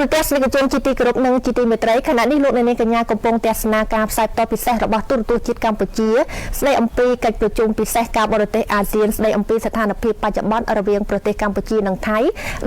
លទស្សនិកជនជាទីគោរពនិងជាទីមេត្រីខណៈនេះលោកអ្នកនាងកញ្ញាកំពុងទស្សនាការផ្សាយផ្ទាល់ពិសេសរបស់ទូរទស្សន៍ជាតិកម្ពុជាស្ដីអំពីកិច្ចប្រជុំពិសេសការបរទេសអាស៊ានស្ដីអំពីស្ថានភាពបច្ចុប្បន្នរវាងប្រទេសកម្ពុជានិងថៃ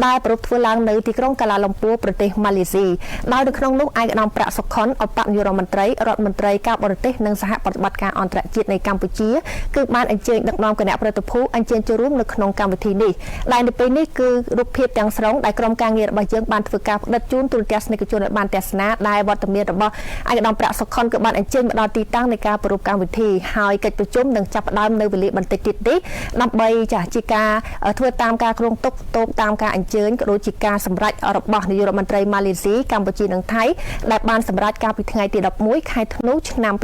ដែលប្រពធ្វើឡើងនៅទីក្រុងកាឡាឡុំពួរប្រទេសម៉ាឡេស៊ីដោយនៅក្នុងនោះឯកឧត្តមប្រាក់សុខុនអបនាយករដ្ឋមន្ត្រីការបរទេសនិងសហប្រតិបត្តិការអន្តរជាតិនៃកម្ពុជាគឺបានអញ្ជើញដឹកនាំគណៈប្រតិភូអញ្ជើញចូលរួមនៅក្នុងកម្មវិធីនេះដែលនៅពេលនេះគឺរូបភាពទាំងស្រុងដែលក្រុមការងាររបស់យើងបានធ្វើការផ្ដិតជូនទូរទស្សនិកជនឲ្យបានទស្សនាដែលវត្តមានរបស់ឯកឧត្តមប្រាក់សុខុនក៏បានអញ្ជើញមកដល់ទីតាំងនៃការប្រារព្ធកម្មវិធីហើយកិច្ចប្រជុំនឹងចាប់ផ្ដើមនៅវេលាបន្តិចទៀតនេះដើម្បីជាការធ្វើតាមការគ្រោងទុកតាមការអញ្ជើញក៏ដូចជាការសម្រេចរបស់នាយករដ្ឋមន្ត្រីម៉ាឡេស៊ីកម្ពុជានិងថៃដែលបានសម្រេចកាលពីថ្ងៃទី11ខែធ្នូឆ្នាំ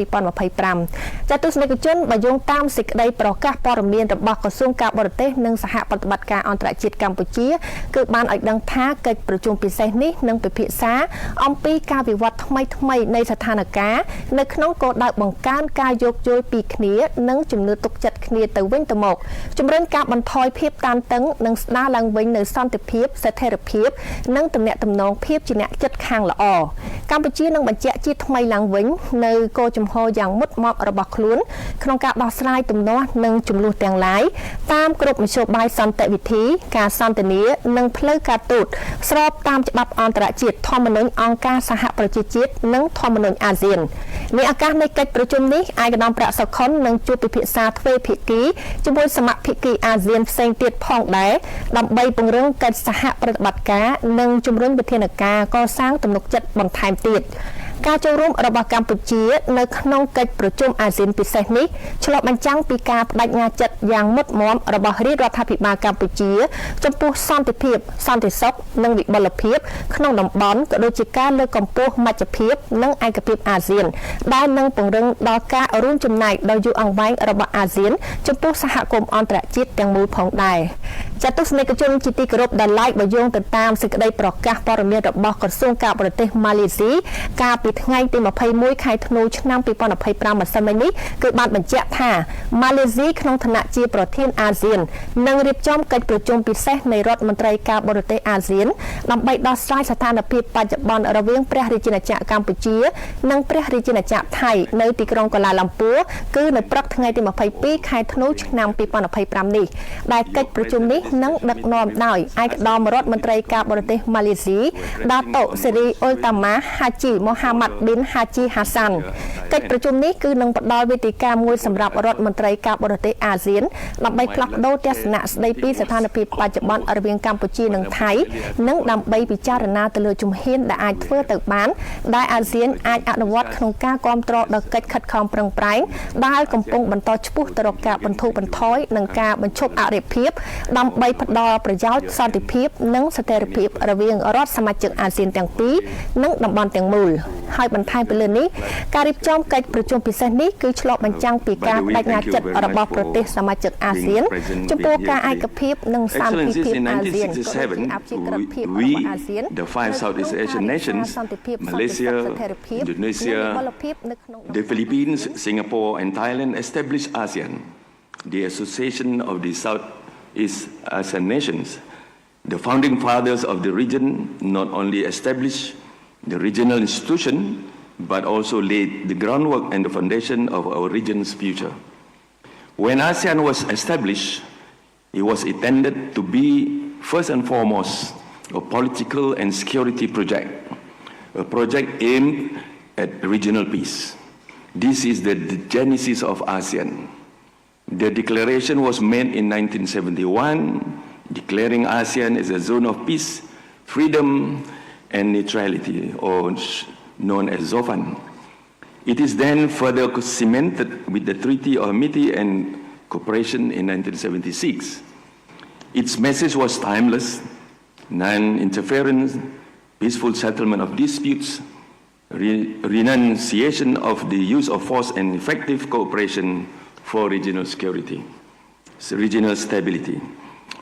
2025ចាទស្សនិកជនបើយោងតាមសេចក្តីប្រកាសព័ត៌មានរបស់ក្រសួងការបរទេសនិងសហប្រតិបត្តិការអន្តរជាតិកម្ពុជាគឺបានឲ្យដឹងថាកិច្ចប្រជុំពិសេសនេះនឹងពិភាក្សាអំពីការវិវត្តថ្មីនៃស្ថានភាពនៅក្នុងគោលដៅបង្កើនការយោគយល់ពីគ្នានិងជំនឿទុកចិត្តគ្នាទៅវិញទៅមកជំរុញការបន្ថយភាពតានតឹងនិងស្ដារឡើងវិញនូវសន្តិភាពស្ថិរភាពនិងទំនាក់ទំនងភាពជាអ្នកចិត្តខាងល្អកម្ពុជានឹងបញ្ជាក់ជាថ្មីឡើងវិញនៅគោលជំហរយ៉ាងមុតមមរបស់ខ្លួនក្នុងការដោះស្រាយទំនាស់និងចំនួនទាំងឡាយតាមគ្រប់មធ្យោបាយសន្តិវិធីការសន្ទនានិងផ្លូវការទូតស្របតាមច្បាប់អន្តរជាតិធម្មនុញ្ញអង្គការសហប្រជាជាតិនិងធម្មនុញ្ញអាស៊ានในឱកាសនៃកិច្ចប្រជុំនេះឯកឧត្តមប្រាក់សុខុននឹងជួបពិភាក្សាទ្វេភាគីជាមួយសមាភិកីអាស៊ានផ្សេងទៀតផងដែរដើម្បីពង្រឹងកិច្ចសហប្រតិបត្តិការនិងជំរុញវិធានការកសាងទំនុកចិត្តបន្ថែមទៀតការចូលរួមរបស់កម្ពុជានៅក្នុងកិច្ចប្រជុំអាស៊ានពិសេសនេះឆ្លុះបញ្ចាំងពីការបដិញ្ញាចិត្តយ៉ាងមុតមមរបស់រាជរដ្ឋាភិបាលកម្ពុជាចំពោះសន្តិភាពសន្តិសុខនិងវិបុលភាពក្នុងតំបន់ក៏ដូចជាការលើកកម្ពស់មជ្ឈភាពនិងឯកភាពអាស៊ានដែលនឹងពង្រឹងដល់ការរួមចំណែកដ៏យូរអង្វែងរបស់អាស៊ានចំពោះសហគមន៍អន្តរជាតិទាំងមូលផងដែរចាទស្សនិកជនជាទីគោរពដែលឡាយបើយោងទៅតាមសេចក្តីប្រកាសព័ត៌មានរបស់ក្រសួងការបរទេសម៉ាឡេស៊ីកាលពីថ្ងៃទី21ខែធ្នូឆ្នាំ2025ម្សិលមិញនេះគឺបានបញ្ជាក់ថាម៉ាឡេស៊ីក្នុងឋានៈជាប្រធានអាស៊ាននឹងរៀបចំកិច្ចប្រជុំពិសេសនៃរដ្ឋមន្ត្រីការបរទេសអាស៊ានដើម្បីដោះស្រាយស្ថានភាពបច្ចុប្បន្នរវាងព្រះរាជាណាចក្រកម្ពុជានិងព្រះរាជាណាចក្រថៃនៅទីក្រុងកាឡាឡុំពួរគឺនៅព្រឹកថ្ងៃទី22ខែធ្នូឆ្នាំ2025នេះដែលកិច្ចប្រជុំនេះនឹងដឹកនាំដោយឯកឧត្តមរដ្ឋមន្ត្រីការបរទេសម៉ាឡេស៊ីដាតូសេរីអ៊ុលតាម៉ាហាជីម៉ូហាម៉ាត់ប៊ីនហាជីហាសាន់កិច្ចប្រជុំនេះគឺនឹងផ្ដល់វេទិកាមួយសម្រាប់រដ្ឋមន្ត្រីការបរទេសអាស៊ានដើម្បីផ្លាស់ប្ដូរទស្សនៈស្ដីពីស្ថានភាពបច្ចុប្បន្នរវាងកម្ពុជានិងថៃនិងដើម្បីពិចារណាទៅលើជំហានដែលអាចធ្វើទៅបានដែលអាស៊ានអាចអនុវត្តក្នុងការគ្រប់គ្រងដល់កិច្ចខិតខំប្រឹងប្រែងដែលកំពុងបន្តឆ្ពោះទៅរកការបន្ធូរបន្ថយនិងការបញ្ឈប់អរិភាពដើម្បីផ្ដល់ប្រយោជន៍សន្តិភាពនិងស្ថិរភាពរវាងរដ្ឋសមាជិកអាស៊ានទាំងពីរនិងតំបន់ទាំងមូលហើយបន្ថែមពីលើនេះការរៀបចំកិច្ចប្រជុំពិសេសនេះគឺឆ្លុះបញ្ចាំងពីការបដិញ្ញាចិត្តរបស់ប្រទេសសមាជិកអាស៊ានចំពោះការឯកភាពនិងសាមគ្គីភាពអាស៊ានក៏ជាអភិក្រិតភាពរបស់អាស៊ាន the five Southeast Asian nations Malaysia Indonesia the Philippines Singapore and Thailand established ASEAN the association of the Southeast Asian nations the founding fathers of the region not only established the regional institution but also laid the groundwork and the foundation of our region's future. When ASEAN was established, it was intended to be first and foremost a political and security project, a project aimed at regional peace. This is the genesis of ASEAN. The declaration was made in 1971, declaring ASEAN as a zone of peace, freedom, and neutrality, or known as ZOFAN. It is then further cemented with the Treaty of Amity and Cooperation in 1976. Its message was timeless: non-interference, peaceful settlement of disputes, renunciation of the use of force and effective cooperation for regional security, regional stability.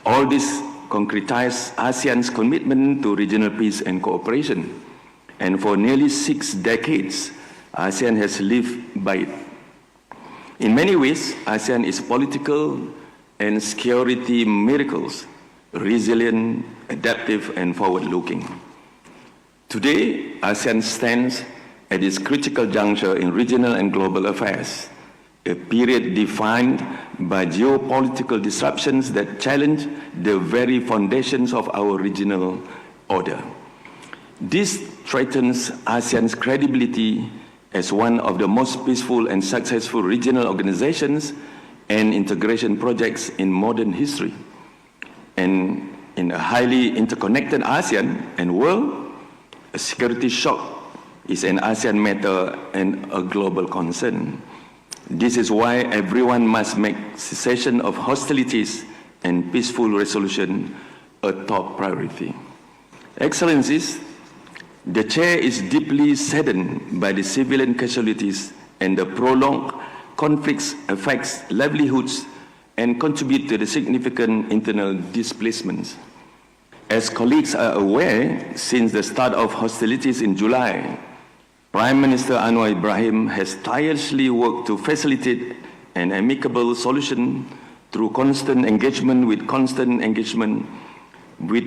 All this concretized ASEAN's commitment to regional peace and cooperation. And for nearly 6 decades, ASEAN has lived by it. In many ways, ASEAN is political and security miracles, resilient, adaptive, and forward-looking. Today, ASEAN stands at its critical juncture in regional and global affairs, a period defined by geopolitical disruptions that challenge the very foundations of our regional order. This threatens ASEAN's credibility as one of the most peaceful and successful regional organizations and integration projects in modern history. And in a highly interconnected ASEAN and world, a security shock is an ASEAN matter and a global concern. This is why everyone must make cessation of hostilities and peaceful resolution a top priority. Excellencies, the Chair is deeply saddened by the civilian casualties and the prolonged conflicts affects livelihoods and contribute to the significant internal displacements. As colleagues are aware, since the start of hostilities in July, Prime Minister Anwar Ibrahim has tirelessly worked to facilitate an amicable solution through constant engagement with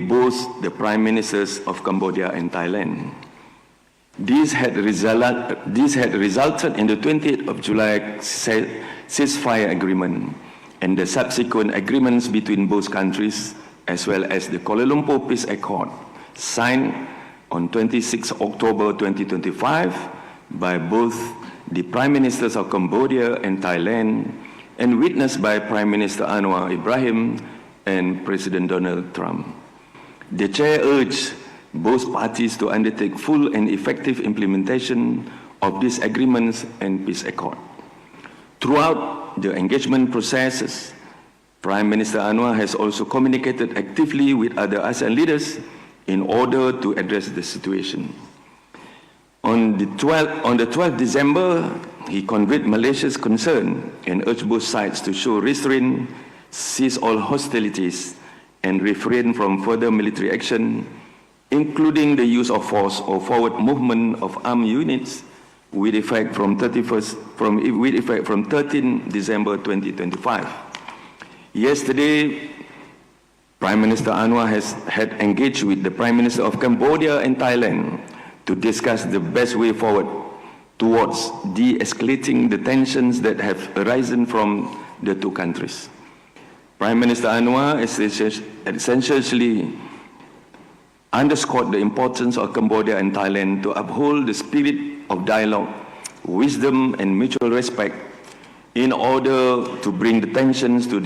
both the Prime Ministers of Cambodia and Thailand. This had resulted in the 20th of July ceasefire agreement and the subsequent agreements between both countries, as well as the Kuala Lumpur Peace Accord, signed on 26 October 2025 by both the Prime Ministers of Cambodia and Thailand, and witnessed by Prime Minister Anwar Ibrahim and President Donald Trump. The Chair urged both parties to undertake full and effective implementation of these agreements and peace accord. Throughout the engagement processes, Prime Minister Anwar has also communicated actively with other ASEAN leaders in order to address the situation. On the 12th December, he conveyed Malaysia's concern and urged both sides to show restraint, cease all hostilities, and refrain from further military action, including the use of force or forward movement of armed units with effect from 13 December 2025. Yesterday, Prime Minister Anwar had engaged with the Prime Minister of Cambodia and Thailand to discuss the best way forward towards de-escalating the tensions that have arisen from the two countries. Prime Minister Anwar essentially underscored the importance of Cambodia and Thailand to uphold the spirit of dialogue, wisdom, and mutual respect in order to bring the tensions to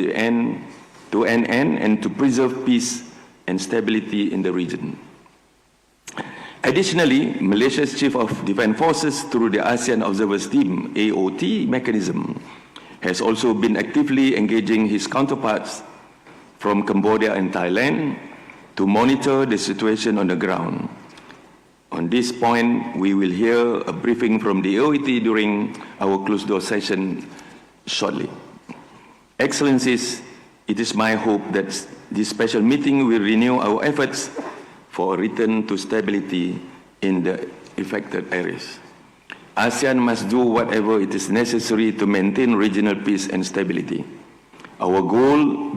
an end and to preserve peace and stability in the region. Additionally, Malaysia's Chief of Defence Forces, through the ASEAN Observers Team (AOT) mechanism, has also been actively engaging his counterparts from Cambodia and Thailand to monitor the situation on the ground. On this point, we will hear a briefing from the AOT during our closed-door session shortly. Excellencies, it is my hope that this special meeting will renew our efforts for a return to stability in the affected areas. ASEAN must do whatever it is necessary to maintain regional peace and stability. Our goal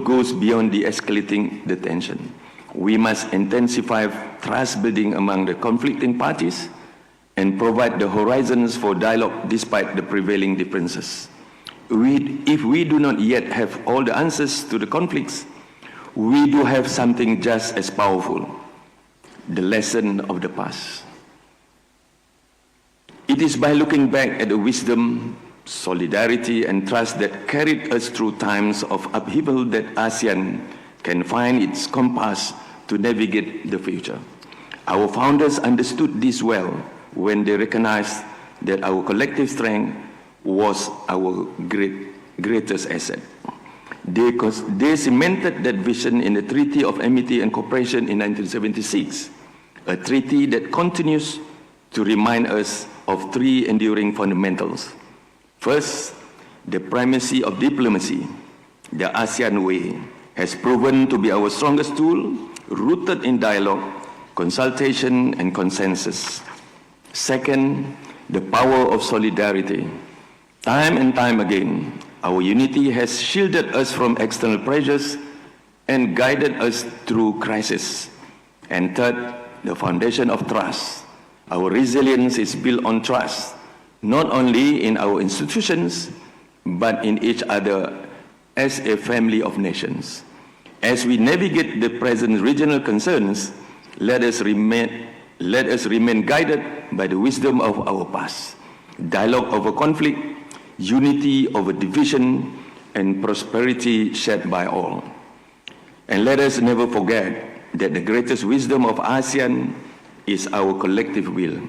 goes beyond de-escalating the tension. We must intensify trust building among the conflicting parties and provide the horizons for dialogue despite the prevailing differences. If we do not yet have all the answers to the conflicts, we do have something just as powerful, the lesson of the past. It is by looking back at the wisdom, solidarity, and trust that carried us through times of upheaval that ASEAN can find its compass to navigate the future. Our founders understood this well when they recognized that our collective strength was our greatest asset. They cemented that vision in the Treaty of Amity and Cooperation in 1976, a treaty that continues to remind us of three enduring fundamentals. First, the primacy of diplomacy. The ASEAN way has proven to be our strongest tool, rooted in dialogue, consultation, and consensus. Second, the power of solidarity. Time and time again, our unity has shielded us from external pressures and guided us through crisis. And third, the foundation of trust. Our resilience is built on trust, not only in our institutions, but in each other as a family of nations. As we navigate the present regional concerns, let us remain guided by the wisdom of our past, dialogue over conflict, unity over division, and prosperity shared by all. And let us never forget that the greatest wisdom of ASEAN is our collective will,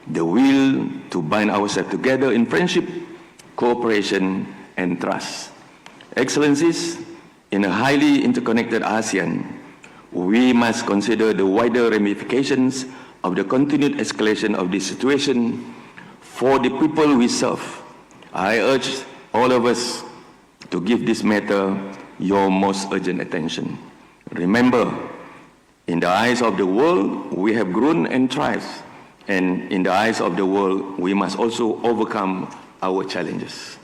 the will to bind ourselves together in friendship, cooperation, and trust. Excellencies, in a highly interconnected ASEAN, we must consider the wider ramifications of the continued escalation of this situation for the people we serve. I urge all of us to give this matter your most urgent attention. Remember, in the eyes of the world, we have grown and thrived, and in the eyes of the world, we must also overcome our challenges.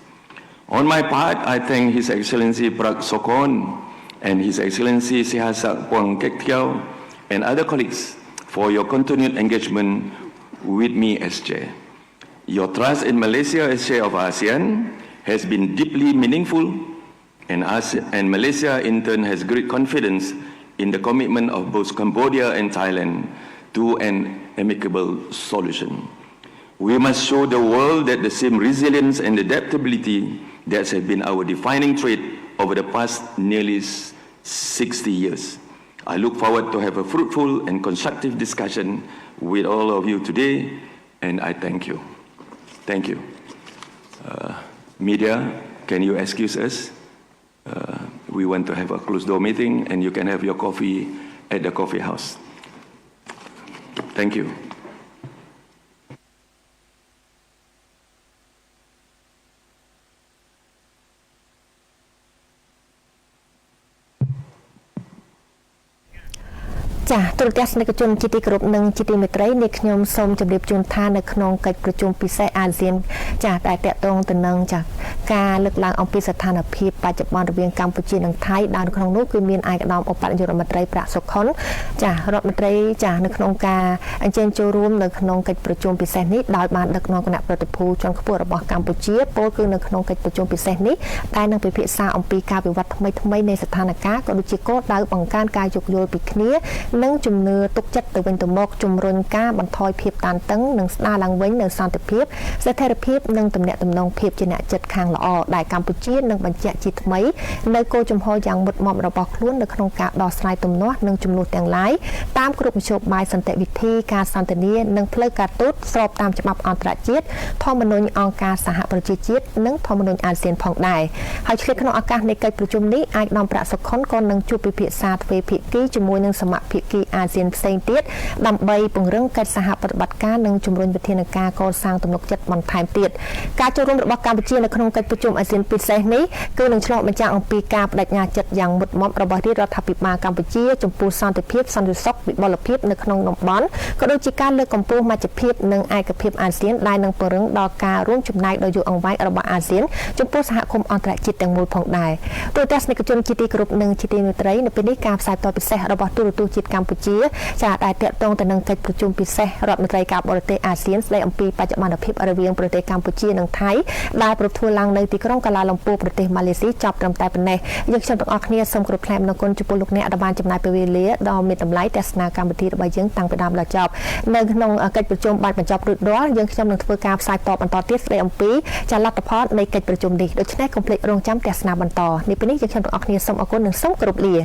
On my part, I thank His Excellency Prak Sokon and His Excellency Sihasak Puang Kek Tiao and other colleagues for your continued engagement with me as Chair. Your trust in Malaysia as Chair of ASEAN has been deeply meaningful, and Malaysia in turn has great confidence in the commitment of both Cambodia and Thailand to an amicable solution. We must show the world that the same resilience and adaptability that has been our defining trait over the past nearly 60 years. I look forward to have a fruitful and constructive discussion with all of you today, and I thank you. Thank you. Media, can you excuse us? We want to have a closed-door meeting, and you can have your coffee at the coffee house. Thank you. ចា៎ទូរទស្សនិកជនជាទីគោរពនិងជាទីមេត្រីនេះខ្ញុំសូមជម្រាបជូនថានៅក្នុងកិច្ចប្រជុំពិសេសអាស៊ានចា៎ដែលតាក់ទងទៅនឹងចា៎ការលើកឡើងអំពីស្ថានភាពបច្ចុប្បន្នរវាងកម្ពុជានិងថៃដែលក្នុងនោះគឺមានឯកឧត្តមឧបនាយករដ្ឋមន្ត្រីប្រាក់សុខុនចា៎រដ្ឋមន្ត្រីចា៎នៅក្នុងការអញ្ជើញចូលរួមនៅក្នុងកិច្ចប្រជុំពិសេសនេះដោយបានដឹកនាំគណៈប្រតិភូជាន់ខ្ពស់របស់កម្ពុជាពលគឺនៅក្នុងកិច្ចប្រជុំពិសេសនេះដែលនឹងពិភាក្សាអំពីការវិវត្តថ្មីៗនៃស្ថានភាពក៏ដូចជាគោលដៅបង្កើនការយោគយល់ពីគ្នានិងជំនឿទុកចិត្តទៅវិញទៅមកជំរុញការបន្ថយភាពតានតឹងនិងស្ដារឡើងវិញនៅសន្តិភាពស្ថិរភាពនិងទំនាក់ទំនងភាពជាអ្នកចិត្តខាងល្អដែលកម្ពុជានឹងបញ្ជាក់ជាថ្មីនៅគោលចំហយ៉ាងមុតមមរបស់ខ្លួននៅក្នុងការដោះស្រាយទំនាស់និងចំនួនទាំងឡាយតាមគ្រប់មធ្យោបាយសន្តិវិធីការសន្ទនានិងផ្លូវការទូតស្របតាមច្បាប់អន្តរជាតិធម្មនុញ្ញអង្គការសហប្រជាជាតិនិងធម្មនុញ្ញអាស៊ានផងដែរហើយឆ្លៀតក្នុងឱកាសនៃកិច្ចប្រជុំនេះអាចនាំប្រាក់សុខុនក៏នឹងជួបពិភាក្សាទ្វេភាគីជាមួយនឹងសមាភិកីអាស៊ានផ្សេងទៀតដើម្បីពង្រឹងកិច្ចសហប្រតិបត្តិការនិងជំរុញវិធានការកសាងទំនុកចិត្តបន្ថែមទៀតការចូលរួមរបស់កម្ពុជានៅក្នុងកិច្ចប្រជុំអាស៊ានពិសេសនេះគឺនឹងឆ្លុះបញ្ចាំងអំពីការបដិញ្ញាចិត្តយ៉ាងមុតមមរបស់រដ្ឋាភិបាលកម្ពុជាចំពោះសន្តិភាពសន្តិសុខវិបុលភាពនៅក្នុងតំបន់ក៏ដូចជាការលើកកម្ពស់មជ្ឈភាពនិងឯកភាពអាស៊ានដែលនឹងពង្រឹងដល់ការរួមចំណែកដ៏យូរអង្វែងរបស់អាស៊ានចំពោះសហគមន៍អន្តរជាតិទាំងមូលផងដែរទូរទស្សនិកជនជាទីគោរពនិងជាទីមេត្រីនៅពេលនេះការផ្សាយតពិសេសរបស់ទូរទស្សន៍ជាតិកម្ពុជាចាដែលតាក់ទងទៅនឹងកិច្ចប្រជុំពិសេសរដ្ឋមន្ត្រីការបរទេសអាស៊ានស្ដីអំពីបច្ចុប្បន្នភាពរវាងប្រទេសកម្ពុជានិងថៃដែលប្រធ្វើឡើងនៅទីក្រុងកាឡាឡុំពូប្រទេសម៉ាឡេស៊ីចប់ត្រឹមតែប៉ុណ្ណេះយើងខ្ញុំទាំងអស់គ្នាសូមគោរពថ្លែងអំណរគុណចំពោះលោកអ្នកដែលបានចំណាយពេលវេលាដ៏មានតម្លៃទស្សនាកម្មវិធីរបស់យើងតាំងពីដើមដល់ចប់នៅក្នុងកិច្ចប្រជុំបានបញ្ចប់រួចរាល់យើងខ្ញុំនឹងធ្វើការផ្សាយតបន្តទៀតស្ដីអំពីចាលទ្ធផលនៃកិច្ចប្រជុំនេះដូច្នេះកុំភ្លេចរងចាំទស្សនាបន្តនេះពេលនេះយើងខ្ញុំទាំងអស់គ្នាសូមអរគុណនិងសូមគោរពលា